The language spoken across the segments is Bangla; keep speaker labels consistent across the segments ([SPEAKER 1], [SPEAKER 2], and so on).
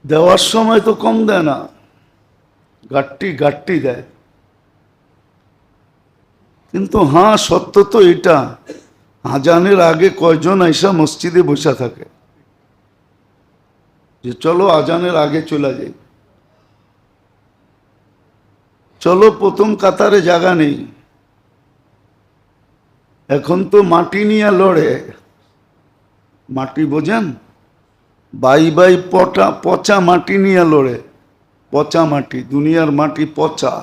[SPEAKER 1] দেওয়ার সময় তো কম দেয় না, গাট্টি গাট্টি দেয়। কিন্তু হ্যাঁ, সত্য তো এটা, আজানের আগে কয়জন আইসা মসজিদে বসা থাকে যে চলো আজানের আগে চলে যাই, চলো প্রথম কাতারে জায়গা নেই। এখন তো মাটি নিয়ে লড়ে, মাটি বোঝেন, বাই বাই পচা মাটি নিয়ে লড়ে। পচা মাটি, দুনিয়ার মাটি পচা,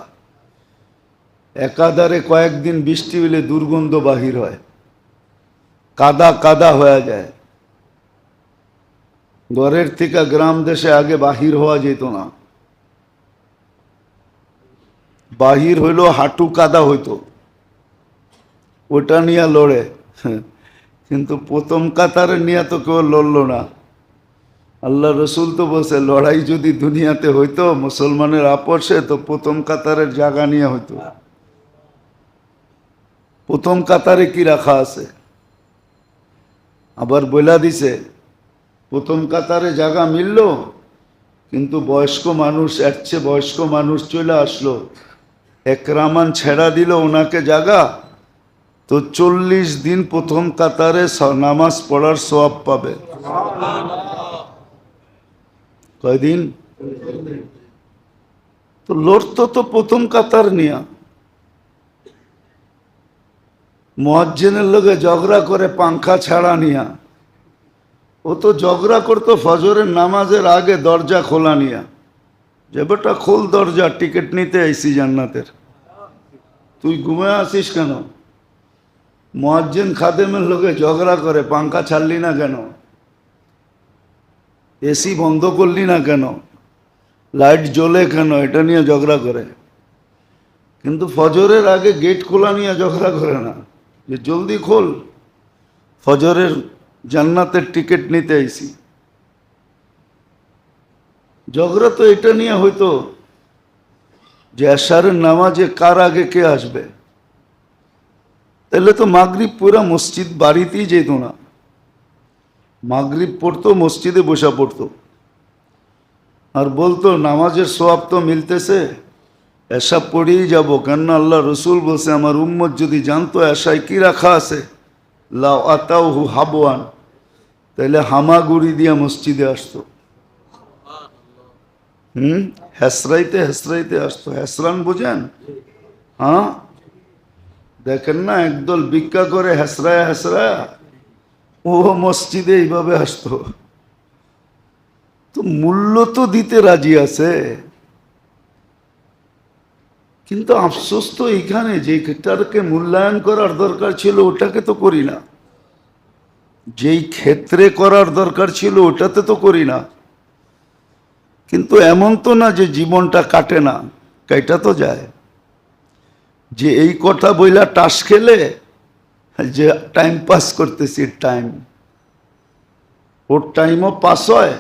[SPEAKER 1] একাধারে কয়েকদিন বৃষ্টি হলে দুর্গন্ধ বাহির হয়, কাদা কাদা হয়ে যায়। ঘরের থেকে গ্রাম দেশে আগে বাহির হওয়া যেত না, বাহির হইল হাঁটু কাদা হইতো, ওটা নিয়ে লড়ে। কিন্তু প্রথম কাতারে নিয়ে তো কেউ লড়লো না। আল্লাহ রসুল তো বলছে লড়াই যদি দুনিয়াতে হইতো মুসলমানের আপসে, তো প্রথম কাতারের জায়গা নিয়ে হইতো। প্রথম কাতারে কি রাখা আছে, আবার বইলা দিছে প্রথম কাতারে জায়গা মিলল, কিন্তু বয়স্ক মানুষ, এর চেয়ে বয়স্ক মানুষ চলে আসলো, একরামান ছেড়া দিল ওনাকে জায়গা, তো 40 দিন প্রথম কাতারে নামাজ পড়ার সওয়াব পাবে। কয়দিন? তো লড়তো তো প্রথম কাতার নিয়া। মুয়াজ্জিনের লগে ঝগড়া করে পাংখা ছাড়া নিয়া, ও তো ঝগড়া করতো ফজরের নামাজের আগে দরজা খোলা নিয়া, যে বেটা খোল দরজা, টিকিট নিতে আইসি জান্নাতের, তুই ঘুমে আসিস কেন? মুয়াজ্জিন খাদেমের লগে ঝগড়া করে, পাংখা ছাড়লি না কেন, এসি বন্ধ করলি না কেন, লাইট জ্বলে কেন, এটা নিয়ে ঝগড়া করে। কিন্তু ফজরের আগে গেট খোলা নিয়ে ঝগড়া করে না, যে জলদি খোল, ফজরের জান্নাতের টিকিট নিতে আইসি। ঝগড়া তো এটা নিয়ে হইতো যে এশারের নামাজে কার আগে কে আসবে। তাহলে তো মাগরিব পুরা মসজিদ বাড়িতেই যেত না, মাগরিব পড়তো মসজিদে বসা পড়তো, আর বলতো নামাজের সওয়াব তো মিলতেছে, এশা পড়েই যাবো, কেননা আল্লাহ রসুল বলছে আমার উম্মত যদি জানতো এশায় কি রাখা আছে, লাউ আতাউহু হাবওয়ান, তাহলে হামাগুড়ি দিয়া মসজিদে আসতো। হেসরাইতে হেসরাইতে আসতো। হেসরান বোঝেন? হ্যাঁ, দেখেন না একদল ভিক্ষা করে হেসরায়া হেসরায়া, ও মসজিদে এইভাবে আসতো। তো মূল্য তো দিতে রাজি আছে, কিন্তু আফসোস তো এইখানে যেটাকে মূল্যায়ন করার দরকার ছিল ওটাকে তো করি না, যেই ক্ষেত্রে করার দরকার ছিল ওটাতে তো করি না। কিন্তু এমন তো না যে জীবনটা কাটে না, কাইটা তো যায়। যে এই কথা বইলা টাস খেলে যে টাইম পাস করতেছি, টাইম, ওর টাইমও পাস হয়,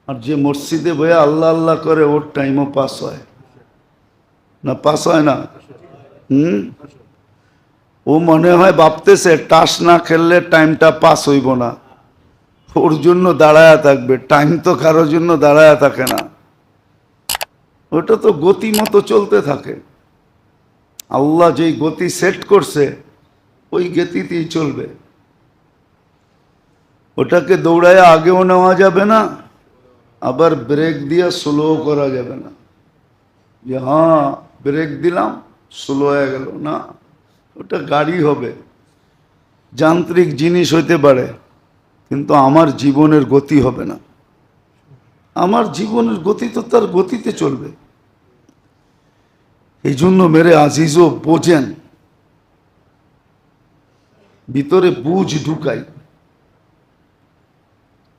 [SPEAKER 1] আর যে মসজিদে বইয়া আল্লাহ আল্লাহ করে ওর টাইমও পাস হয় না? পাস হয় না? ও মনে হয় ভাবতেছে টাস না খেললে টাইমটা পাস হইব না, ওর জন্য দাঁড়ায়া থাকবে। টাইম তো কারোর জন্য দাঁড়ায়া থাকে না, ওটা তো গতি মতো চলতে থাকে। আল্লাহ যেই গতি সেট করছে ওই গতিতেই চলবে, ওটাকে দৌড়ায় আগেও নেওয়া যাবে না, আবার ব্রেক দিয়ে স্লো করা যাবে না, যে হ্যাঁ ব্রেক দিলাম স্লো হয়ে গেল না। ওটা গাড়ি হবে, যান্ত্রিক জিনিস হইতে পারে, কিন্তু আমার জীবনের গতি হবে না। আমার জীবনের গতি তো তার গতিতে চলবে। এই জন্য মেরে আজিজও বোঝেন, ভিতরে বুঝ ঢুকাই,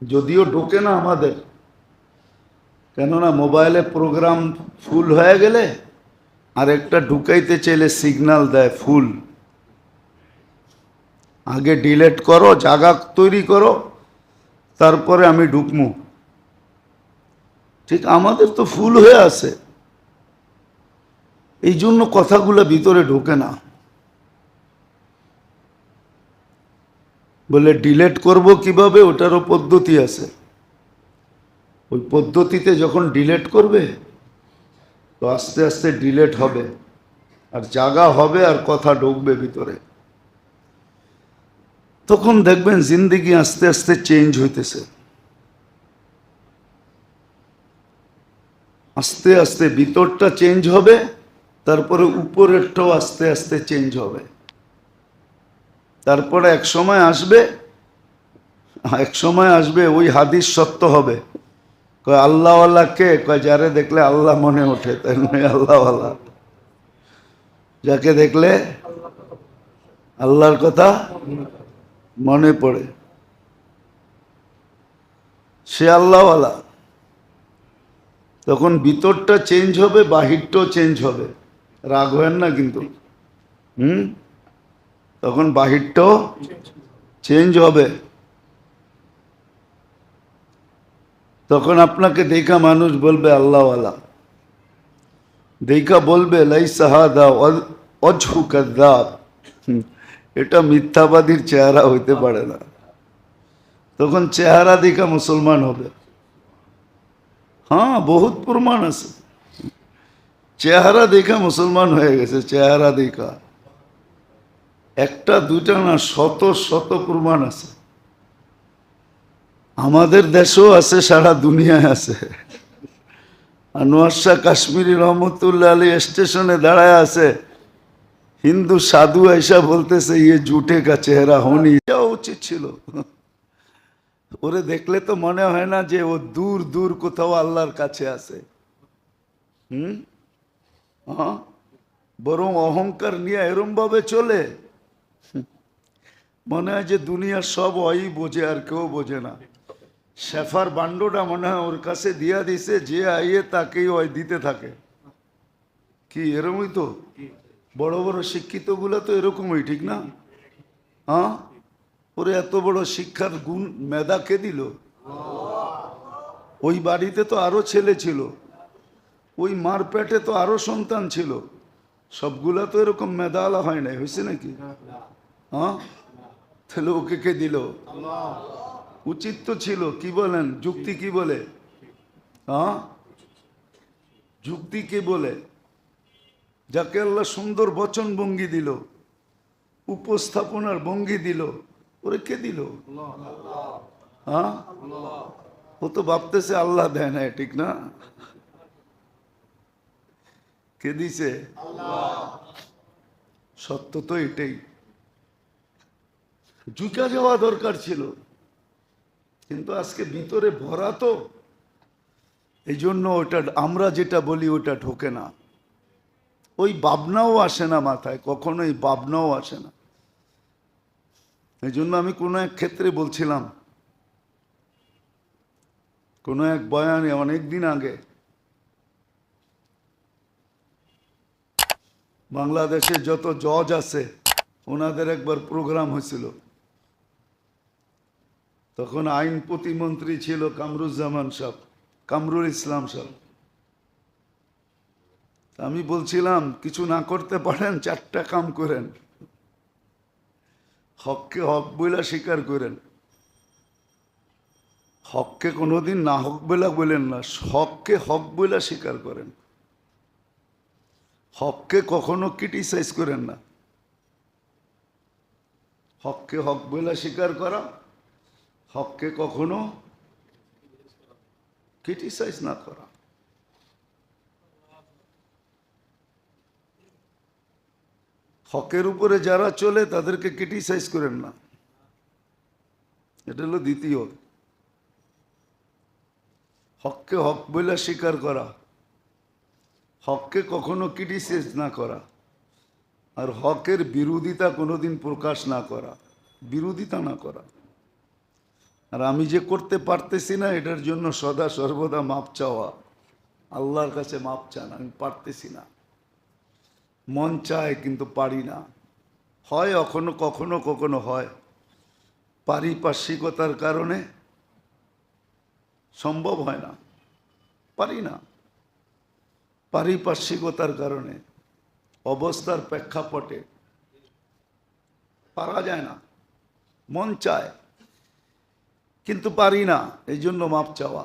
[SPEAKER 1] যদিও ঢোকে না আমাদের, কেননা মোবাইলে প্রোগ্রাম ফুল হয়ে গেলে আর একটা ঢুকাইতে চাইলে সিগন্যাল দেয় ফুল, আগে ডিলেট করো, জায়গা তৈরি করো, তারপরে আমি ঢুকমু। ঠিক আমাদের তো ফুল হয়ে আছে, এই জন্য কথাগুলো ভিতরে ঢোকে না। বলে ডিলেট করব কিভাবে, ওটারও পদ্ধতি আছে। ওই পদ্ধতিতে যখন ডিলেট করবে তো আস্তে আস্তে ডিলেট হবে, আর জাগা হবে, আর কথা ঢুকবে ভিতরে। তখন দেখবেন জিন্দেগি আস্তে আস্তে চেঞ্জ হইতেছে। আস্তে আস্তে ভিতরটা চেঞ্জ হবে, তারপরে উপরেরটাও আস্তে আস্তে চেঞ্জ হবে। তারপরে এক সময় আসবে ওই হাদিস সত্য হবে, কয় আল্লাহওয়ালা কে? কয় যারে দেখলে আল্লাহ মনে ওঠে, তাই নয় আল্লাহওয়ালা। যাকে দেখলে আল্লাহর কথা মনে পড়ে, সে আল্লাহওয়ালা। তখন ভিতরটা চেঞ্জ হবে, বাহিরটাও চেঞ্জ হবে। রাগ হয় না কিন্তু। তখন বাহিরটাও চেঞ্জ হবে। তখন আপনাকে দেখা মানুষ বলবে আল্লাহওয়ালা, দেখা বলবে লাইসা হাদা ওয়াজহু কাযযাব, এটা মিথ্যাবাদীর চেহারা হইতে পারে না। তখন চেহারা দেখা মুসলমান হবে। হ্যাঁ, বহুত প্রমাণ আছে, চেহারা দেখা মুসলমান হয়ে গেছে। চেহারা দেখা একটা দুইটা না, শত শত প্রমাণ আছে। আমাদের দেশেও আছে, সারা দুনিয়ায় আছে। আনোয়ার শাহ কাশ্মীরি রহমতুল্লাহ আলী স্টেশনে দাঁড়ায় আছে, হিন্দু সাধু ऐसा বলতেছে ইয়ে জুটে কা চেহারা হোনি, এটাও উচিত ছিল। ওরে দেখলে তো মনে হয় না যে ও দূর দূর কোথাও আল্লাহর কাছে আছে। হ্যাঁ, বরং অহংকার নিয়ে এরম ভাবে চলে, মনে হয় যে দুনিয়ার সব ওই বোঝে, আর কেউ বোঝে না। শেফার বান্ডটা মনে হয় ওর কাছে দিয়া দিছে, যে আইয়ে তাকেই ওই দিতে থাকে। কি এরকমই তো বড় বড় শিক্ষিত গুলা তো এরকমই, ঠিক না? হ্যাঁ, ওরে এত বড় শিক্ষার গুণ মেধা কে দিল? ওই বাড়িতে তো আরো ছেলে ছিল, ওই মার পেটে তো আরো সন্তান ছিল, সবগুলা তো এরকম মেধাওয়ালা হয় নাই, হয়েছে নাকি? হ্যাঁ, তাহলে ওকে কে দিল? উচিত তো ছিল। কি বলেন, যুক্তি কি বলে? হ্যাঁ, যুক্তি কি বলে? যাকে আল্লাহ সুন্দর বচন ভঙ্গি দিল, উপস্থাপনার ভঙ্গি দিল, ওরে কে দিল? হ্যাঁ, ও তো ভাবতেছে আল্লাহ দেয় না, ঠিক না? কে দিছে? সত্য তো এটাই। ঝুঁকা যাওয়া দরকার ছিল, কিন্তু আজকে ভিতরে ভরা তো, এই জন্য ওটা আমরা যেটা বলি ওটা ঢোকে না। ওই ভাবনাও আসে না মাথায়, কখনোই ভাবনাও আসে না। এই জন্য আমি কোনো এক ক্ষেত্রে বলছিলাম, কোনো এক বয়ানে অনেক দিন আগে, বাংলাদেশে যত জজ আছে ওনাদের একবার প্রোগ্রাম হয়েছিল। তখন আইন প্রতিমন্ত্রী ছিল কামরুজ্জামান সাহেব, কামরুল ইসলাম সাহেব। আমি বলছিলাম কিছু না করতে পারেন, চারটা কাম করেন। হককে হক বইলা স্বীকার করেন, হককে কোনোদিন না হক বইলা বলেন না, হককে হক বইলা স্বীকার করেন। হককে কখনো ক্রিটিসাইজ করেন না। হককে হক বইলা স্বীকার করা, হককে কখনো ক্রিটিসাইজ না করা। হকের উপরে যারা চলে তাদেরকে ক্রিটিসাইজ করেন না, এটা হলো দ্বিতীয়। হককে হক বইলা স্বীকার করা, হককে কখনো ক্রিটিসাইজ না করা, আর হকের বিরোধিতা কোনোদিন প্রকাশ না করা, বিরোধিতা না করা। আর আমি যে করতে পারতেছি না এটার জন্য সদা সর্বদা মাপ চাওয়া, আল্লাহর কাছে মাপ চান, আমি পারতেছি না, মন চায় কিন্তু পারি না। হয় কখনো কখনো কখনো হয়, পারিপার্শ্বিকতার কারণে সম্ভব হয় না, পারি না। পারিপার্শ্বিকতার কারণে, অবস্থার প্রেক্ষাপটে পারা যায় না। মন চায় কিন্তু পারি না, এই জন্য মাপ চাওয়া।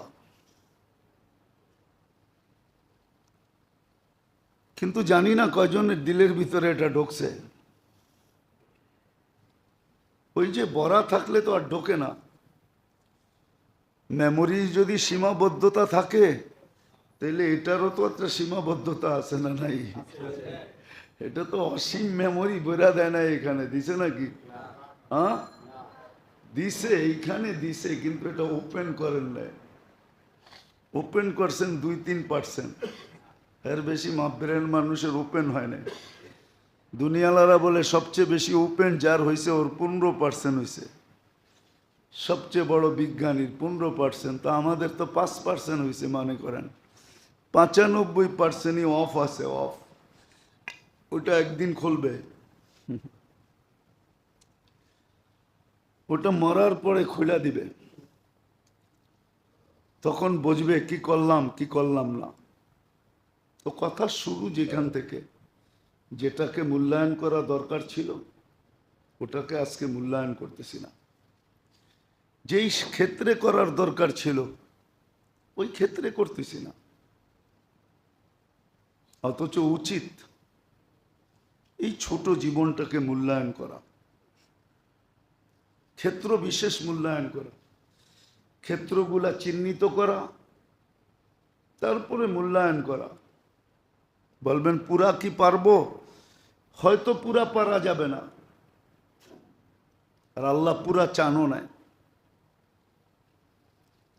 [SPEAKER 1] কিন্তু জানি না কয়জনের দিলের ভিতরে এটা ঢুকছে। ওই যে বড়া থাকলে তো আর ঢোকে না। মেমোরি যদি সীমাবদ্ধতা থাকে তাহলে এটারও তো একটা সীমাবদ্ধতা আছে না? নাই, এটা তো অসীম মেমোরি বেরা দেয় না। এখানে দিছে নাকি? হ্যাঁ দিছে, এইখানে দিছে, কিন্তু এটা ওপেন করেন নাই। ওপেন করছেন 2-3%, এর বেশি ব্রেন মানুষের ওপেন হয় না। দুনিয়ালারা বলে সবচেয়ে বেশি ওপেন যার হয়েছে ওর 15% হয়েছে, সবচেয়ে বড় বিজ্ঞানীর 15%। তো আমাদের তো 5% হয়েছে। মনে করেন 95%ই অফ আছে, অফ। ওটা একদিন খুলবে, ওটা মরার পরে খুলে দিবে, তখন বুঝবে কি করলাম কি করলাম না। তো কথা শুরু যেখান থেকে, যেটাকে মূল্যায়ন করা দরকার ছিল ওটাকে আজকে মূল্যায়ন করতেছি না। যেই ক্ষেত্রে করার দরকার ছিল ওই ক্ষেত্রে করতেছি না। অথচ উচিত এই ছোট জীবনটাকে মূল্যায়ন করা, ক্ষেত্র বিশেষ মূল্যায়ন করা, ক্ষেত্রগুলা চিহ্নিত করা, তারপরে মূল্যায়ন করা। বলবেন পুরা কি পারবো? হয়তো পুরা পারা যাবে না, আর আল্লাহ পুরা চানও নাই।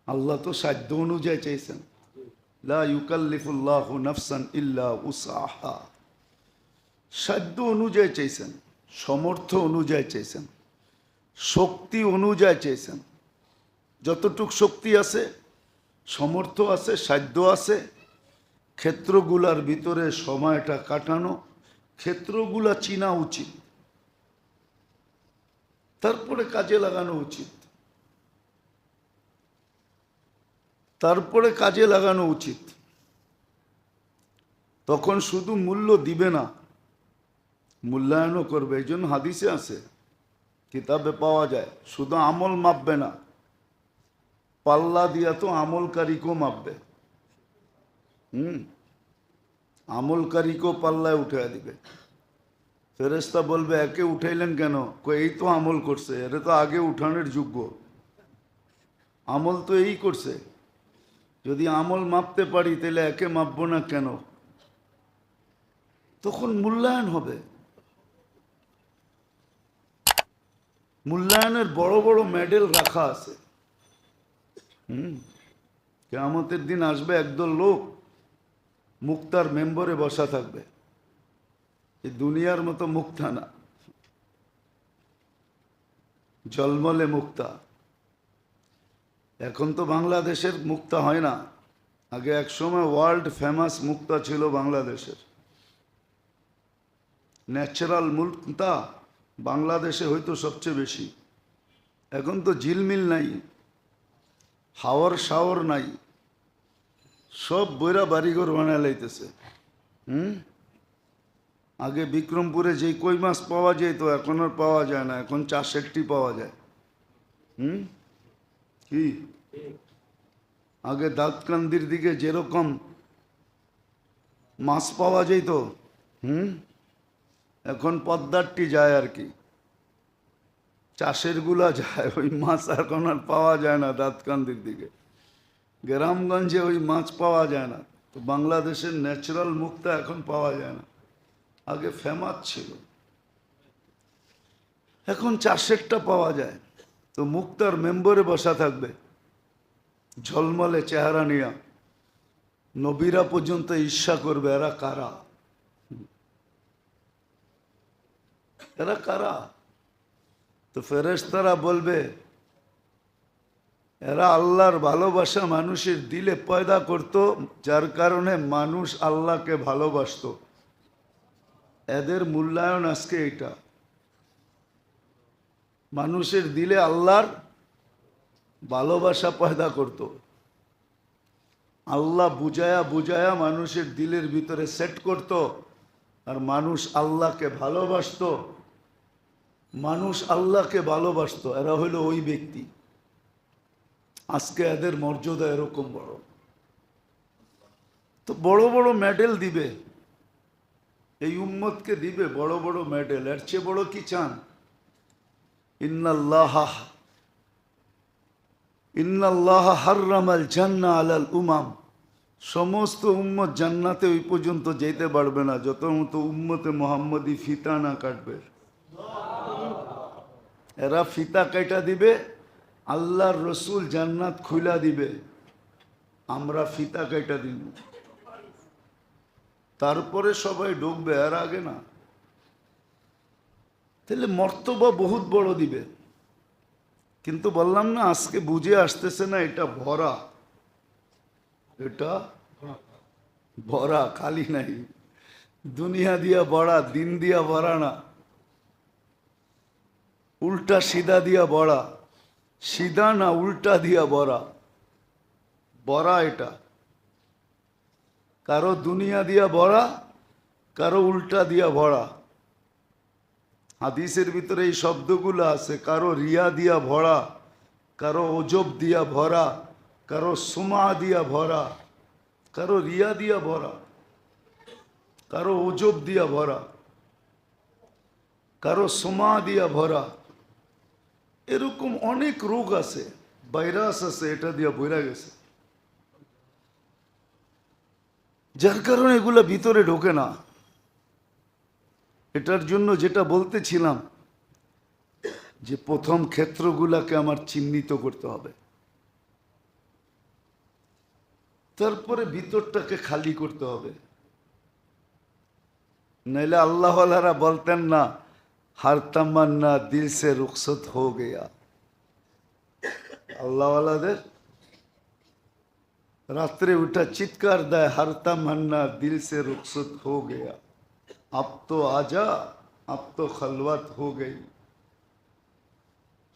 [SPEAKER 1] আল্লাহ তো সাধ্য অনুযায়ী চাইছেন, লা ইউকাল্লিফুল্লাহু নাফসান ইল্লা উসাহা। সাধ্য অনুযায়ী চাইছেন, সমর্থ অনুযায়ী চাইছেন, শক্তি অনুযায়ী চাইছেন। যতটুক শক্তি আছে, সমর্থ আছে, সাধ্য আছে, ক্ষেত্রগুলার ভিতরে সময়টা কাটানো, ক্ষেত্রগুলা চিনা উচিত, তারপরে কাজে লাগানো উচিত, তারপরে কাজে লাগানো উচিত। তখন শুধু মূল্য দিবে না, মূল্যায়নও করবে। এই জন্য হাদিসে আছে, কিতাবে পাওয়া যায়, শুধু আমল মাপবে না, পাল্লা দিয়া তো আমলকারীকেও মাপবে। আমলকারীকেও পাল্লায় উঠে দিবে। ফেরেশতা বলবে একে উঠাইলেন কেন? এই তো আমল করছে, এরা তো আগে উঠানোর যোগ্য, আমল তো এই করছে। যদি আমল মাপতে পারি তাহলে একে মাপবো না কেন? তখন মূল্যায়ন হবে। মূল্যায়নের বড় বড় মেডেল রাখা আছে। কিয়ামতের দিন আসবে একদল লোক মুক্তার মেম্বরে বসা থাকবে। এই দুনিয়ার মতো মুক্তা না, জলমলে মুক্তা। এখন তো বাংলাদেশের মুক্তা হয় না, আগে এক সময় ওয়ার্ল্ড ফেমাস মুক্তা ছিল বাংলাদেশের। ন্যাচারাল মুক্তা বাংলাদেশে হয়তো সবচেয়ে বেশি। এখন তো ঝিলমিল নাই, হাওয়ার শাওয়ার নাই, সব বইরা বাড়িঘর বানায় লাইতেছে। আগে বিক্রমপুরে যেই কই মাছ পাওয়া যেত এখন আর পাওয়া যায় না, এখন 460 পাওয়া যায়। কি আগে দাঁতকান্দির দিকে যেরকম মাছ পাওয়া যেত, এখন পদ্মারটি যায় আর কি, চাষের গুলা যায়, ওই মাছ এখন আর পাওয়া যায় না দাঁতকান্দির দিকে। গ্রামগঞ্জে ওই মাছ পাওয়া যায় না। তো বাংলাদেশের ন্যাচারাল মুক্তা এখন পাওয়া যায় না, আগে ফেমাস ছিল, এখন 460টা পাওয়া যায়। তো মুক্তার মেম্বরে বসা থাকবে, ঝলমলে চেহারা নিয়া, নবীরা পর্যন্ত ঈর্ষা করবে এরা কারা, এরা কারা? তো ফেরেশতারা বলবে এরা আল্লাহর ভালোবাসা মানুষের দিলে পয়দা করত, যার কারণে মানুষ আল্লাহকে ভালোবাসত। এদের মূল্যায়ন আজকে এটা, মানুষের দিলে আল্লাহর ভালোবাসা পয়দা করত। আল্লাহ বুঝায়া বুঝায়া মানুষের দিলের ভিতরে সেট করত, আর মানুষ আল্লাহকে ভালোবাসত, মানুষ আল্লাহকে ভালোবাসত। এরা হইল ওই ব্যক্তি। আজকে এদের মর্যাদা এরকম বড়। তো বড় বড় মেডেল দিবে, এই উম্মতকে দিবে বড় বড় মেডেল, এর চেয়ে বড় কি চান? ইন্নাল্লাহ হাররামাল জান্নাহ আলাল উমাম, সমস্ত উম্মত জান্নাতে ওই পর্যন্ত যেতে পারবে না যত মতো উম্মতে মোহাম্মদী ফিতা না কাটবে। এরা ফিতা কাটা দিবে, আল্লাহর রসুল জান্নাত খুলা দিবে, আমরা ফিতা কাটা দিব, তারপরে সবাই ঢুকবে, আর আগে না। তাহলে মর্তবা বহুত বড় দিবে, কিন্তু বললাম না আজকে বুঝে আসতেছে না, এটা ভরা, এটা ভরা, খালি নাই। দুনিয়া দিয়া ভরা, দিন দিয়া ভরা না, উল্টা সিধা দিয়া ভরা, সিধা না উল্টা দিয়া ভরা, ভরা এটা। কারো দুনিয়া দিয়া ভরা, কারো উল্টা দিয়া ভরা। হাদিসের ভিতরে এই শব্দগুলো আছে, কারো রিয়া দিয়া ভরা, কারো ওজব দিয়া ভরা, কারো সুমা দিয়া ভরা, কারো রিয়া দিয়া ভরা, কারো ওজব দিয়া ভরা, কারো সুমা দিয়া ভরা। এরকম অনেক রোগ আছে, ভাইরাস আছে, এটা দিয়া বইরা গেছে, যার কারণে এগুলা ভিতরে ঢোকে না। এটার জন্য যেটা বলতেছিলাম যে প্রথম ক্ষেত্রগুলাকে আমার চিহ্নিত করতে হবে, তারপরে ভিতরটাকে খালি করতে হবে। নাইলে আল্লাহওয়ালারা বলতেন না হার তামান্না দিল সে রুখসত হো গেয়া। আল্লাহওয়ালাদের রাত্রে উঠা চিৎকার দেয়, হার তামান্না দিল সে রুখসত হো গেয়া, আব তো আজা, আব তো খলওয়াত হো গই।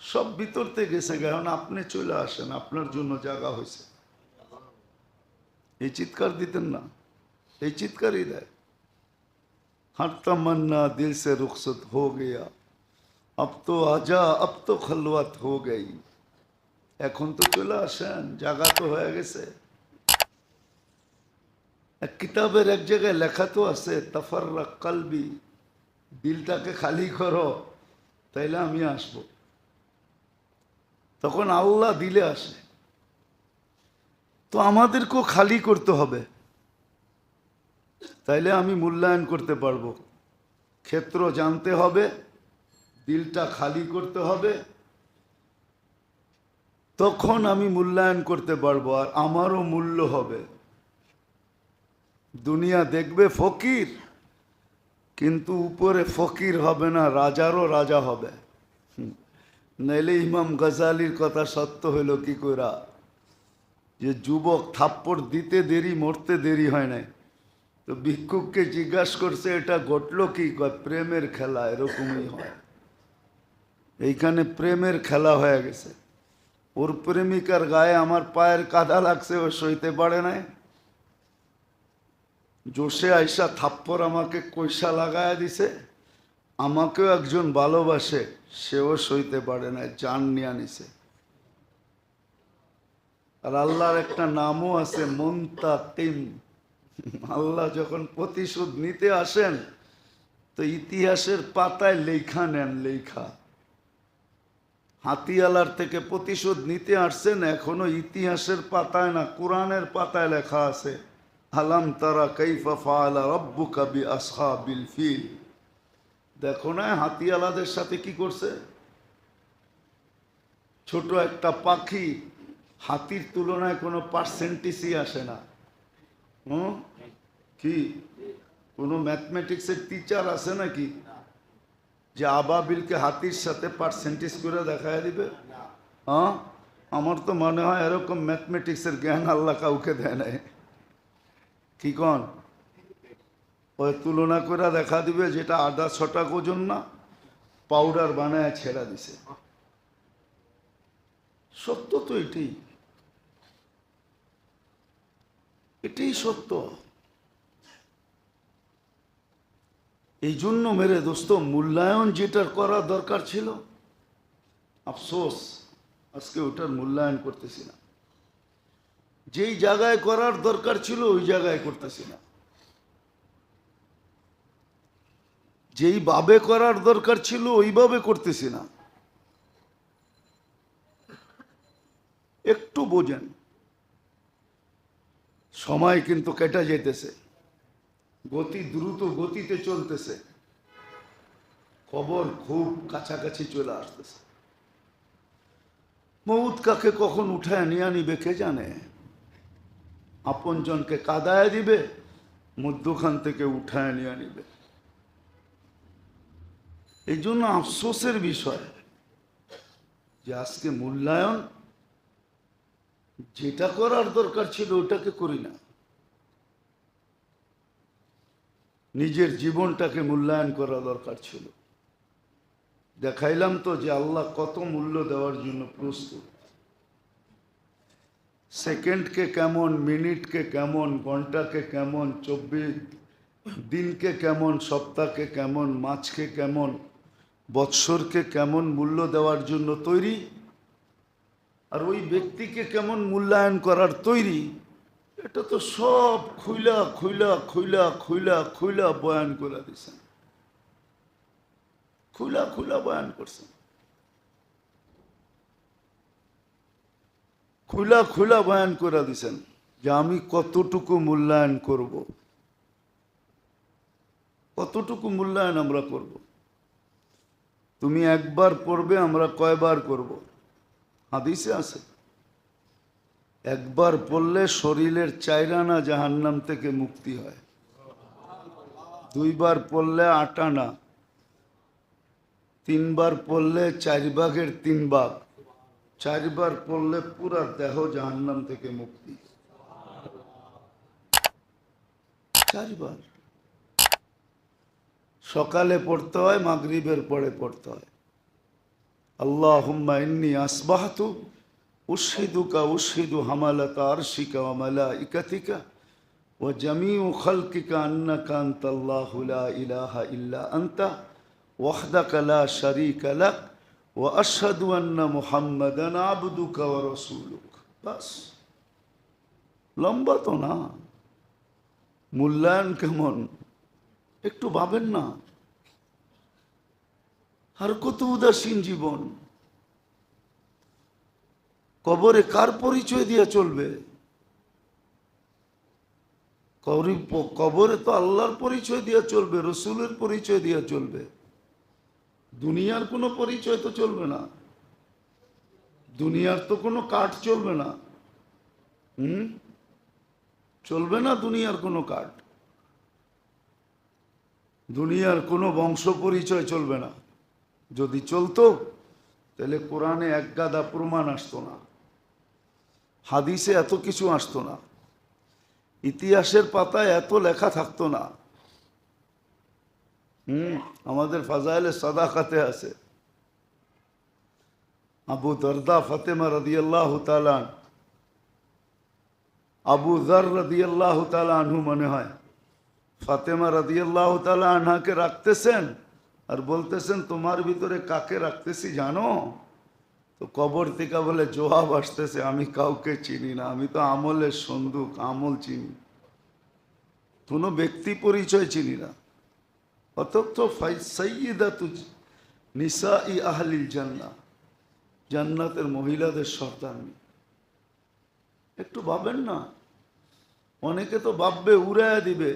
[SPEAKER 1] সব ভিতর থেকে গেছে, এখন আপনি চলে আসেন, আপনার জন্য জায়গা হয়েছে। এই চিৎকার দিতেন না, এই চিৎকারই দেয়, हर तमन्ना दिल से रुखसत हो गया, अब तो आजा, अब तो खलवत हो गई। এখন তো চলে আসেন, জায়গা তো হয়ে গেছে। এক কিতাবের এক জায়গায় লেখা তো আছে, তাফাররাক কলবি, দিলটাকে খালি করো তাইলে আমি আসব। তখন আল্লাহ দিলে আসে। তো আমাদেরকেও খালি করতে হবে, তাইলে আমি মূল্যায়ন করতে পারবো। ক্ষেত্র জানতে হবে, দিলটা খালি করতে হবে, তখন আমি মূল্যায়ন করতে পারবো, আর আমারও মূল্য হবে। দুনিয়া দেখবে ফকির, কিন্তু উপরে ফকির হবে না, রাজারও রাজা হবে। নাইলে ইমাম গজালির কথা সত্য হইল কি কইরা, যে যুবক থাপ্পড় দিতে দেরি, মরতে দেরি হয় নাই। তো ভিক্ষুককে জিজ্ঞাসা করছে এটা ঘটলো কি? কয় প্রেমের খেলা, এরকমই হয়। এইখানে প্রেমের খেলা হয়ে গেছে। ওর প্রেমিকার গায়ে আমার পায়ের কাদা লাগছে, ও সইতে পারে নাই, জোশে আইসা থাপ্পড় আমাকে কইসা লাগায়া দিছে। আমাকেও একজন ভালোবাসে, সেও সইতে পারে নাই, জান নিয়ে নিছে। আর আল্লাহর একটা নামও আছে মুনতাকিম। আল্লাহ যখন প্রতিশোধ নিতে আসেন তো ইতিহাসের পাতায় লেখা নেন, লেখা। হাতিয়ালার থেকে প্রতিশোধ নিতে আসছেন, এখনো ইতিহাসের পাতায় না, কোরআনের পাতায় লেখা আছে, আলাম তারা কাইফা ফাআলা রাব্বুকা বিআসহাবিল ফিল। দেখো না হাতিয়ালাদের সাথে কি করছে। ছোট একটা পাখি, হাতির তুলনায় কোনো পার্সেন্টেজই আসে না। কি কোনো ম্যাথমেটিক্সের টিচার আছে নাকি যে আবাবিলকে হাতির সাথে পার্সেন্টেজ করে দেখায় দিবে? হ্যাঁ, আমার তো মনে হয় এরকম ম্যাথমেটিক্সের জ্ঞান আল্লাহ কাউকে দেয় নাই। কি কন? ওই তুলনা করে দেখা দিবে, যেটা 6টা ওজন না, পাউডার বানায় ছেড়া দিছে। সত্য তো এটাই, এটাই সত্য। এই জন্য মেরে দোস্ত, মূল্যায়ন যেটার করা দরকার ছিল, আফসোস আজকে ওটার মূল্যায়ন করতেছি না। যেই জায়গায় করার দরকার ছিল ওই জায়গায় করতেছি না। যেইভাবে করার দরকার ছিল ওইভাবে করতেছি না। একটু বোঝেন, সময় কিন্তু কেটে যেতেছে, গতি দ্রুত গতিতে চলতেছে, খবর খুব কাছাকাছি চলে আসতেছে। মউত কাকে কখন উঠায় নিয়ে নিবে কে জানে। আপনজনকে কাদায় দিবে, মধ্যখান থেকে উঠায় নিয়ে নিবে। এই জন্য আফসোসের বিষয় যে আজকে মূল্যায়ন যেটা করার দরকার ছিল ওটাকে করি না। নিজের জীবনটাকে মূল্যায়ন করা দরকার ছিল। দেখাইলাম তো যে আল্লাহ কত মূল্য দেওয়ার জন্য প্রস্তুত। সেকেন্ডকে কেমন, মিনিটকে কেমন, ঘন্টাকে কেমন, 24 দিনকে কেমন, সপ্তাহকে কেমন, মাসকে কেমন, বৎসরকে কেমন মূল্য দেওয়ার জন্য তৈরি, আর ওই ব্যক্তিকে কেমন মূল্যায়ন করার তৈরি, এটা তো সব খুইলা খুইলা খুইলা খুইলা খুইলা বয়ান করে দিছেন, খুলা খুলা বয়ান করছেন, খুলা খুলা বয়ান করে দিছেন যে আমি কতটুকু মূল্যায়ন করব, কতটুকু মূল্যায়ন আমরা করব। তুমি একবার পড়বে, আমরা কয়বার করব? হাদিসে আছে একবার পড়লে শরীরের 4 আনা জাহান্নাম থেকে মুক্তি হয়, 2 বার পড়লে 8 আনা, 3 বার পড়লে 4 ভাগের 3 ভাগ, 4 বার পড়লে পুরা দেহ জাহান্নাম থেকে মুক্তি। 4 বার সকালে পড়তে হয়, মাগরিবের পরে পড়তে হয়। আল্লাহুম্মা ইন্নী আসবাহতু উশহিদুকা উশহিদু হামালাতা আরশিকা ওয়া মালাইকাতিকা ওয়া জামিউ খালকিকা আন্নাকা আনতাল্লাহু লা ইলাহা ইল্লা আনতা ওয়াহদাকা লা শারীকা লাক ওয়া আশহাদু আন্না মুহাম্মাদান আবদুকা ওয়া রাসূলুক। বাস, লম্বা তো না। মূল্যায়ন কেমন একটু ভাবেন না। আর কত উদাসীন জীবন। কবরে কার পরিচয় দিয়ে চলবে? কবরে তো আল্লাহর পরিচয় দিয়ে চলবে, রসুলের পরিচয় দিয়ে চলবে। দুনিয়ার কোনো পরিচয় তো চলবে না, দুনিয়ার তো কোনো কার্ড চলবে না। চলবে না দুনিয়ার কোনো কার্ড, দুনিয়ার কোনো বংশ পরিচয় চলবে না। যদি চলতো তাহলে কোরআনে এক গাদা প্রমাণ আসতো না, হাদিসে এত কিছু আসতো না, ইতিহাসের পাতায় এত লেখা থাকতো না। আমাদের ফাজাইলে সাদাকাতে আছে আবু দরদা ফাতেমা রাদিয়াল্লাহু তাআলা, আবু যর রাদিয়াল্লাহু তাআলা আনহু মনে হয় ফাতেমা রাদিয়াল্লাহু তাআলা আনহাকে রাখতেছেন আর বলতেছেন তোমার ভিতরে কাকে রাখতেছি জানো? তো কবর থেকে বলে জবাব আসতেছে আমি কাউকে চিনি না, আমি তো আমলের সন্দুক, আমল চিনি, কোনো ব্যক্তি পরিচয় চিনি না। অথচ সাইয়্যিদাতু নিসাই আহলিল জান্নাহ, জান্নাতের মহিলাদের সর্দারনি। একটু ভাবেন না। অনেকে তো ভাববে উড়াইয়া দিবে,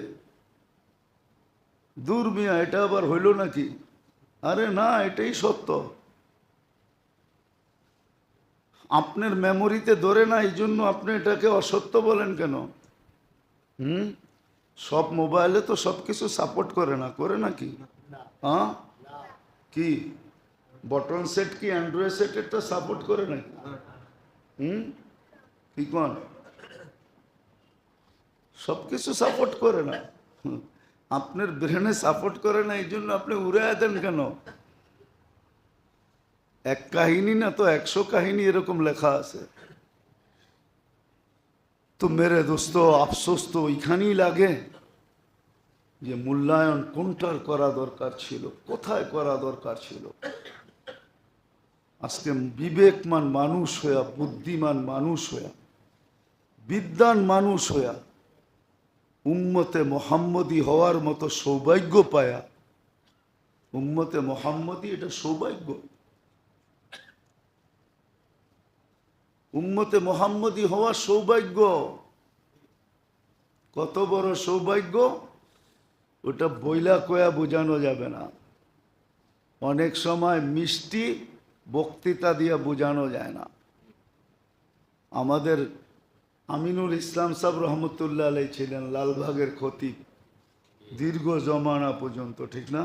[SPEAKER 1] দূর মিয়া এটা আবার হইল নাকি? আরে না, এটাই সত্য। আপনার মেমোরিতে ধরে না, এই জন্য আপনি এটাকে অসত্য বলেন কেন? সব মোবাইলে তো সব কিছু সাপোর্ট করে না, করে নাকি? হ্যাঁ, কি বটন সেট কি অ্যান্ড্রয়েড সেটেরটা সাপোর্ট করে নাকি? কি কোন? সব কিছু সাপোর্ট করে না। আপনার ব্রেনে সাপোর্ট করে না, এই জন্য আপনি উড়ে দেন কেন? এক কাহিনী না তো 100 কাহিনী এরকম লেখা আছে। তো মেরে দোস্ত, আফসোস তো ওইখানেই লাগে যে মূল্যায়ন কোনটার করা দরকার ছিল, কোথায় করা দরকার ছিল। আজকে বিবেকমান মানুষ হইয়া, বুদ্ধিমান মানুষ হইয়া, বিদ্বান মানুষ হইয়া, উম্মতে মোহাম্মদী হওয়ার মতো সৌভাগ্য পায়া উম্মতে মোহাম্মদী, এটা সৌভাগ্য। উম্মতে মোহাম্মদী হওয়া সৌভাগ্য। কত বড় সৌভাগ্য ওটা বইলা কয়া বোঝানো যাবে না। অনেক সময় মিষ্টি বক্তৃতা দিয়ে বোঝানো যায় না। আমাদের আমিনুল ইসলাম সাহেব রহমতুল্লাহ আলাই ছিলেন লালবাগের খতিব দীর্ঘ জমানা পর্যন্ত, ঠিক না?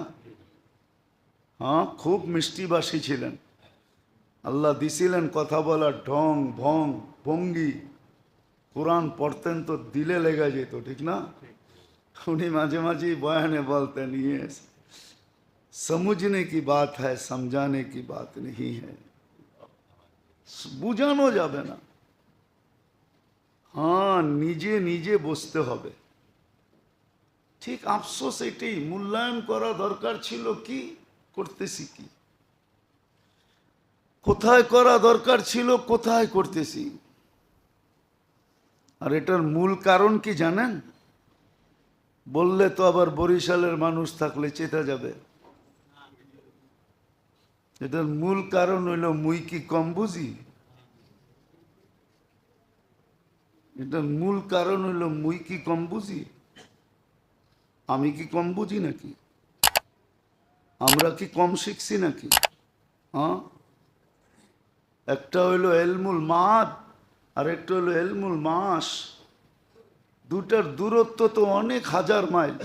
[SPEAKER 1] হ্যাঁ, খুব মিষ্টিভাষী ছিলেন। আল্লাহ দিছিলেন কথা বলার ঢং ভং ভঙ্গি। কোরআন পড়তেন তো দিলে লেগে যেত, ঠিক না? উনি মাঝে মাঝেই বয়ানে বলতেন, ইয়ে সমঝনে কি বাত হ্যায় সমঝানে কি বাত नहीं है। বুঝানো যাবে না। হ্যাঁ, নিজে নিজে বসতে হবে। ঠিক আফসোস এটাই, মূল্যায়ন করা দরকার ছিল, কি করতেছি, কি কোথায় করা দরকার ছিল, কোথায় করতেছি। আর এটার মূল কারণ কি জানেন? বললে তো আবার বরিশালের মানুষ থাকলে চেতা যাবে। এটার মূল কারণ হইল মুই কি কম বুঝি। এটার মূল কারণ হইল মুই কি কম বুঝি। আমি কি কম বুঝি নাকি? আমরা কি কম শিখছি নাকি? হ্যাঁ, একটা হইল এলমুল মাদ আর একটা হইল এলমুল মাস। দুটার দূরত্ব তো অনেক হাজার মাইল।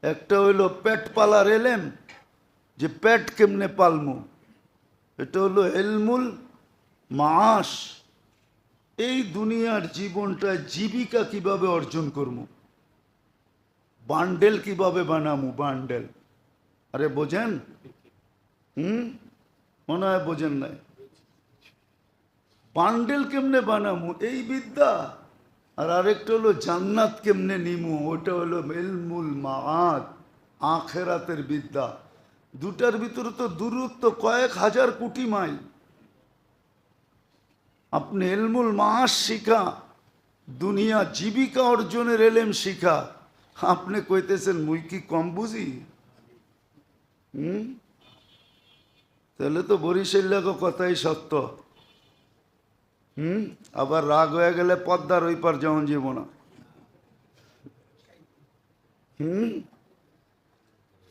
[SPEAKER 1] একটা হইল পেট পালার এলেম, যে পেট কেমনে পালমু, এটা হলো এলমুল মাস। এই দুনিয়ার জীবনটা জীবিকা কিভাবে অর্জন করবো, বান্ডেল কিভাবে বানামু, বান্ডেল। আরে বোঝেন? মনে হয় বোঝেন নাই। বান্ডেল কেমনে বানামু এই বিদ্যা, আর আরেকটা হলো জান্নাত কেমনে নিমু, ওটা হলো ইলমুল মাআদ, আখিরাতের বিদ্যা। দুটার ভিতরে তো দূরত্ব কয়েক হাজার কোটি মাইল। আপনি ইলমুল মাআদ শিখা, দুনিয়া জীবিকা অর্জনের এলেম শিখা, আপনি কইতেছেন মুই কি কম বুঝি? তাহলে তো বরিশাল কথাই সত্য। আবার রাগ হয়ে গেলে পদ্মার ওই পার যেমন যাব না।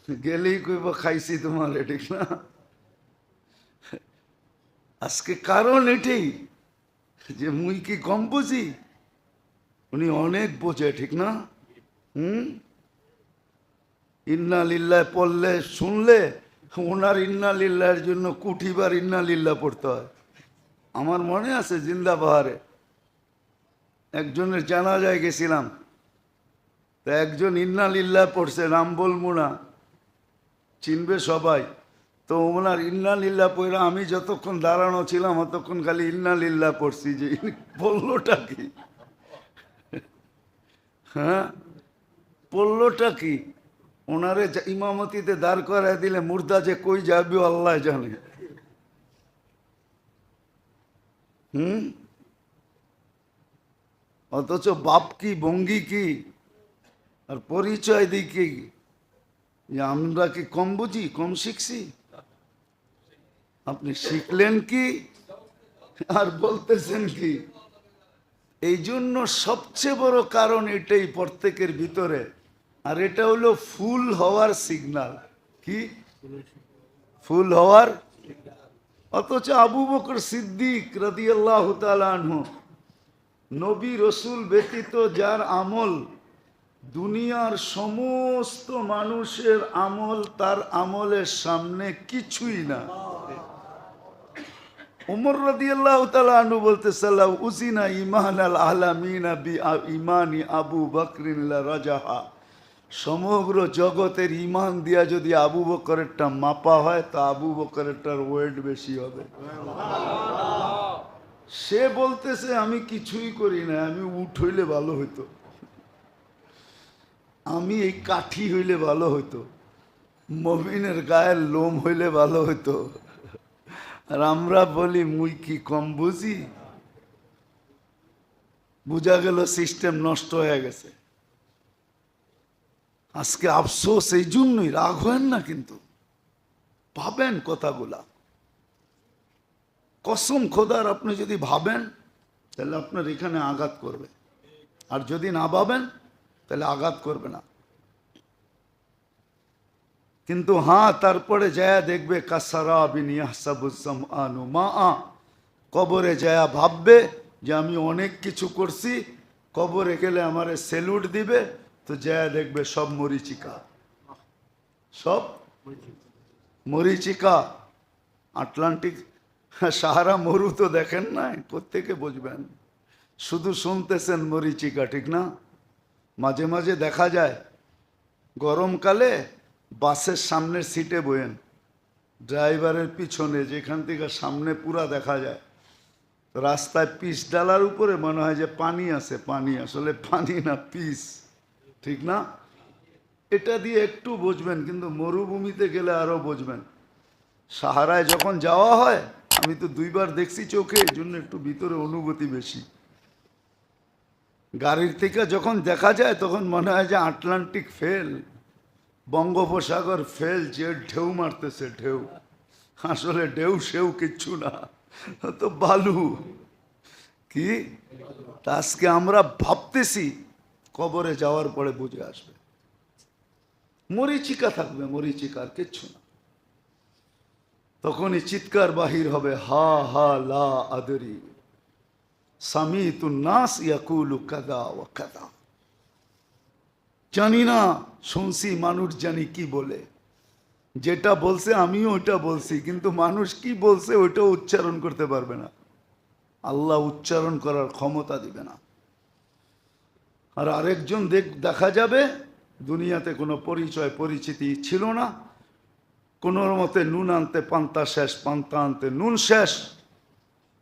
[SPEAKER 1] গেলেই কইব খাইছি তোমার, ঠিক না? আজকে কারণ এটাই যে মুই কি কম বুঝি, উনি অনেক বোঝে, ঠিক না? ইন্না লিল্লাহ পড়লে শুনলে ওনার ইন্না লিল্লাহের জন্য কুঠিবার ইন্না লিল্লাহ পড়তে হয়। আমার মনে আছে জিন্দাবাহারে একজনের জানাজায় গেছিলাম, তা একজন ইন্না লিল্লাহ পড়ছে, নাম বলবো না, চিনবে সবাই। তো ওনার ইন্না লিল্লাহ পড়া আমি যতক্ষণ দাঁড়ানো ছিলাম ততক্ষণ খালি ইন্না লিল্লাহ পড়ছি, যে বললোটা কি, হ্যাঁ পড়লোটা কি। ওনারে ইমামতিতে দাঁড় করায় দিলে মুর্দা যে কই যাবি আল্লাহ জানে। অথচ বাপ কি ভঙ্গি কি আর পরিচয় দিই কি, যে আমরা কি কম বুঝি, কম শিখছি। আপনি শিখলেন কি আর বলতেছেন কি? এই জন্য সবচেয়ে বড় কারণ এটাই প্রত্যেকের ভিতরে। আর এটা হলো ফুল হওয়ার সিগনাল। কি ফুল হওয়ার? অথচ আবু বকর সিদ্দিক রাদিয়াল্লাহু তাআলা আনহু, নবী রসুল ব্যতীত যার আমল দুনিয়ার সমস্ত মানুষের আমল, তার আমলের সামনে কিছুই না। উমর রাদিয়াল্লাহু তাআলা আনহু বলতে সাল্লাহ উজিনা ইমান আল আলামিনা বি ইমানি আবু বকরিন লা রাজাহা। সমগ্র জগতের ইমান দিয়া যদি আবু বকরেরটা মাপা হয় তা আবু বকরেরটার ওয়েট বেশি হবে। সে বলতেছে আমি কিছুই করি না, আমি উঠ হইলে ভালো হইতো, আমি এই কাঠি হইলে ভালো হইতো, মমিনের গায়ের লোম হইলে ভালো হইতো। আর আমরা বলি মুই কি কম বুঝি। বুঝা গেল সিস্টেম নষ্ট হয়ে গেছে। আজকে আফসোস এই জন্যই, রাগ হয়েন না কিন্তু, ভাবেন কথাগুলা, কসম খোদার আপনি যদি ভাবেন তাহলে আপনার এখানে আঘাত করবে, আর যদি না ভাবেন তাহলে আঘাত করবে না। কিন্তু হ্যাঁ, তারপরে যায়া দেখবে কাসারাবিন ইয়াহসাবুজ জামআনু মাআ, কবরে যায়া ভাববে যে আমি অনেক কিছু করছি, কবরে গেলে আমারে সেলুট দিবে, তো যায়া দেখবে সব মরিচিকা, সব মরিচিকা। আটলান্টিক সাহারা মরু তো দেখেন নাই, কোত্থেকে বুঝবেন? শুধু শুনতেছেন মরিচিকা, ঠিক না? মাঝে মাঝে দেখা যায় গরমকালে বাসের সামনের সিটে বয়েন, ড্রাইভারের পিছনে, যেখান থেকে সামনে পুরা দেখা যায়, রাস্তায় পিচ ডালার উপরে মনে হয় যে পানি আছে, পানি আসলে পানি না, পিচ, ঠিক না? এটা দিয়ে একটু বুঝবেন, কিন্তু মরুভূমিতে গেলে আরো বুঝবেন। সাহারায় যখন যাওয়া হয়, আমি তো 2বার দেখছি চোখে, এই জন্য একটু ভিতরে অনুভূতি বেশি। গাড়ির থেকে যখন দেখা যায় তখন মনে হয় যে আটলান্টিক ফেল, বঙ্গোপসাগর ফেল, যে ঢেউ মারতেছে, ঢেউ। আসলে ঢেউ সেও কিচ্ছু না, তো বালু। কি তা আজকে আমরা ভাবতেছি, কবরে যাওয়ার পরে বুঝে আসবে, মরিচিকা থাকবে, মরিচিকা, আর কিচ্ছু না। তখনই চিৎকার বাহির হবে, হা হা লা আদরি সামিতুন নাস ইয়াকুলু কাদা ওয়া কাদা, জানি না, শুনছি মানুষ জানি কি বলে, যেটা বলছে আমিও ওইটা বলছি, কিন্তু মানুষ কি বলছে ওইটা উচ্চারণ করতে পারবে না, আল্লাহ উচ্চারণ করার ক্ষমতা দিবে না। আর আরেকজন দেখা যাবে দুনিয়াতে কোনো পরিচয় পরিচিতি ছিল না, কোনোর মতে নুন আনতে পান্তা শেষ, পান্তা আনতে নুন শেষ,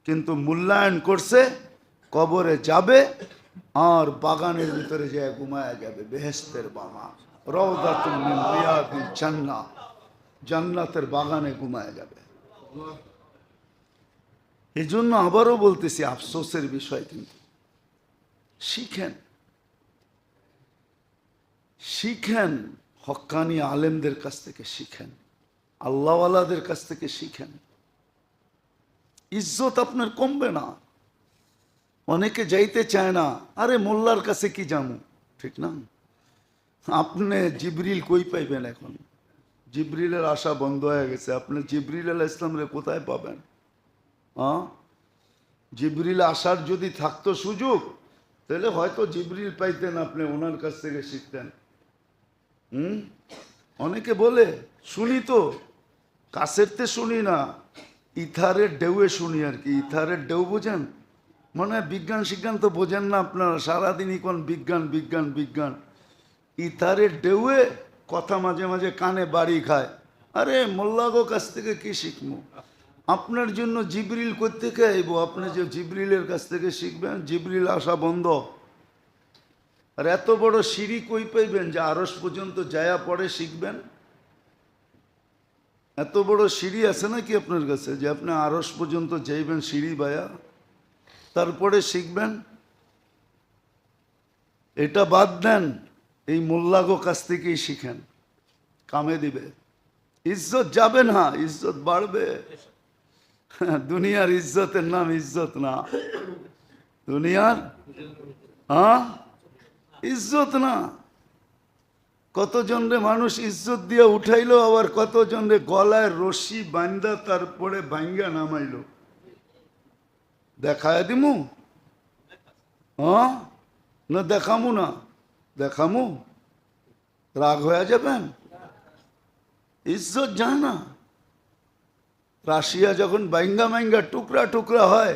[SPEAKER 1] কিন্তু মূল্যায়ন করছে, কবরে যাবে আর বাগানের ভিতরে যে ঘুমায়া যাবে, বেহেশতের বাগান, রওদাতুম মিন রিয়াদিল জান্নাহ, জান্নাতের বাগানে ঘুমায়া যাবে। এই জন্য আবারও বলতেছি, আফসোসের বিষয়, কিন্তু শিখেন, শিখেন, হক্কানি আলেমদের কাছ থেকে শিখেন, আল্লাহওয়ালাদের কাছ থেকে শিখেন, ইজ্জত আপনার কমবে না। অনেকে যাইতে চায় না, আরে মোল্লার কাছে কি যাবো, ঠিক না? আপনি জিবরিল কই পাইবেন এখন? জিবরিলের আশা বন্ধ হয়ে গেছে, আপনি জিবরিল আলাইহিস সালামরে কোথায় পাবেন? হ্যাঁ, জিবরিল আসার যদি থাকতো সুযোগ, তাহলে হয়তো জিবরিল পাইতেন, আপনি ওনার কাছ থেকে শিখতেন। অনেকে বলে, শুনি তো, কাছেরতে শুনি না, ইথারের ঢেউয়ে শুনি আর কি। ইথারের ঢেউ বোঝেন? মনে হয় বিজ্ঞান শিজ্ঞান তো বোঝেন না আপনারা, সারাদিনই কোন বিজ্ঞান বিজ্ঞান বিজ্ঞান। ইথারের ঢেউয়ে কথা মাঝে মাঝে কানে বাড়ি খায়, আরে মোল্লাগো কাছ থেকে কি শিখবো? আপনার জন্য জিবরিল কোত্থেকে আইব? আপনি যে জিবরিলের কাছ থেকে শিখবেন, জিবরিল আসা বন্ধ। আর এত বড় সিঁড়ি কই পাইবেন যে আরশ পর্যন্ত যায়া পরে শিখবেন? এত বড় সিঁড়ি আছে নাকি আপনার কাছে যে আপনি আরশ পর্যন্ত যাইবেন সিঁড়ি বায়া তারপরে শিখবেন? এটা বাদ দেন, এই মোল্লাগো কাছ থেকেই শিখেন, কামে দিবে। ইজ্জত যাবে না, ইজ্জত বাড়বে। দুনিয়ার ইজ্জতের নাম ইজ্জত না, দুনিয়ার ইজ্জত না। কতজনরে মানুষ ইজ্জত দিয়ে উঠাইলো, আবার কতজনরে গলায় রশি বান্ধা তারপরে ভাঙ্গা নামাইলো। দেখায় দিমু? না দেখামু? না দেখামু, রাগ হয়ে যাবেন, ইজ্জত যায় না। রাশিয়া যখন বাইঙ্গা বাইঙ্গা টুকরা টুকরা হয়,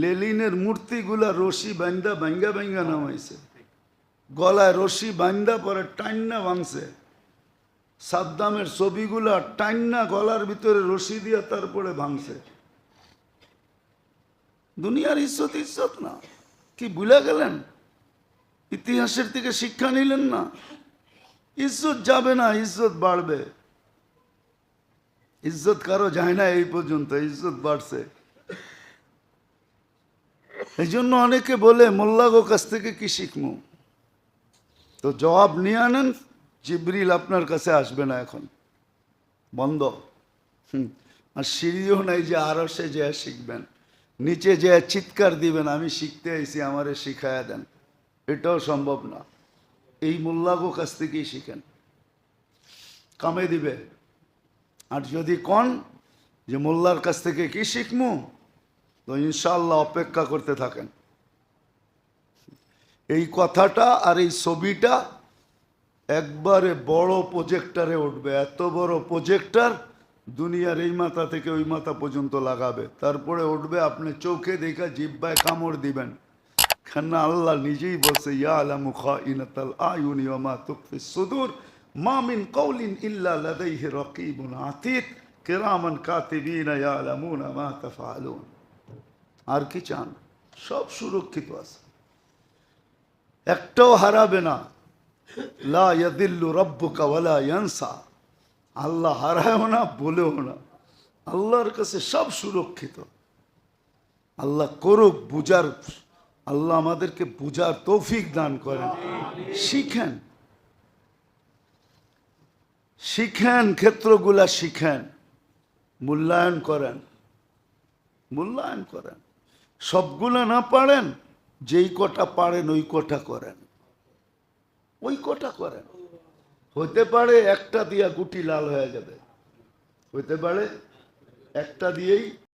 [SPEAKER 1] লেলিনের মূর্তিগুলা রশি বান্ধা ভাঙ্গা ভাঙ্গা নামাইছে, গলায় রশি বান্ধা পরে টান্না ভাঙছে। সাদ্দামের ছবিগুলা টান্না গলার ভিতরে রশি দিয়া তারপরে ভাঙছে। দুনিয়ার ইজ্জত ইজ্জত না, কি ভুলে গেলেন? ইতিহাসের থেকে শিক্ষা নিলেন না? ইজ্জত যাবে না, ইজ্জত বাড়বে। ইজ্জত কারো যায় না এই পর্যন্ত, ইজ্জত বাড়ছে। এই জন্য অনেকে বলে মোল্লাগো কাছ থেকে কি শিখবো? তো জবাব নিয়ে আনেন, জিবরিল আপনার কাছে আসবে না এখন, বন্ধ। আর সিঁড়িও নাই যে আরো সে যে শিখবেন, নিচে যে চিৎকার দিবেন আমি শিখতে আইছি আমারে শিখায়া দেন, এটাও সম্ভব না। এই মোল্লাগো কাছ থেকেই শিখেন, কামে দিবে। আর যদি কন যে মোল্লার কাছ থেকে কি শিখমু, তো ইনশাআল্লাহ অপেক্ষা করতে থাকেন। এই কথাটা আর এই ছবিটা একবারে বড় প্রজেক্টরে উঠবে, এত বড় প্রজেক্টর দুনিয়ার এই মাথা থেকে ওই মাথা পর্যন্ত লাগাবে, তারপরে উঠবে, আপনি চোখে দেখা জিহ্বায় কামড় দিবেন। কেন আল্লাহ নিজেই বলছে ইয়ালামু খাইনাতাল আয়ুনি ওয়া মা তুখফিস সুদূর মা মিন কওলিন ইল্লা লাদাইহি রাকীবুন আতীদ কিরামান কাতিবিনা ইয়ালামুনা মা তাফআলুন। আর কি চান? সব সুরক্ষিত আছে, একটাও হারাবে না। লা ইয়াদিল্লু রাব্বুকা ওয়ালা ইয়ানসা, আল্লাহ হারায়ও না বলেও না, আল্লাহর কাছে সব সুরক্ষিত। আল্লাহ করুক বুঝার, আল্লাহ আমাদেরকে বুঝার তৌফিক দান করেন। শিখেন, শিখেন, ক্ষেত্রগুলা শিখেন, মূল্যায়ন করেন, মূল্যায়ন করেন। সবগুলো না পারেন, যেই কটা পারেন ওই কটা করেন, ওই কটা করেন। হতে পারে একটা দিয়া গুটি লাল হয়ে যাবে, হতে পারে একটা দিয়েই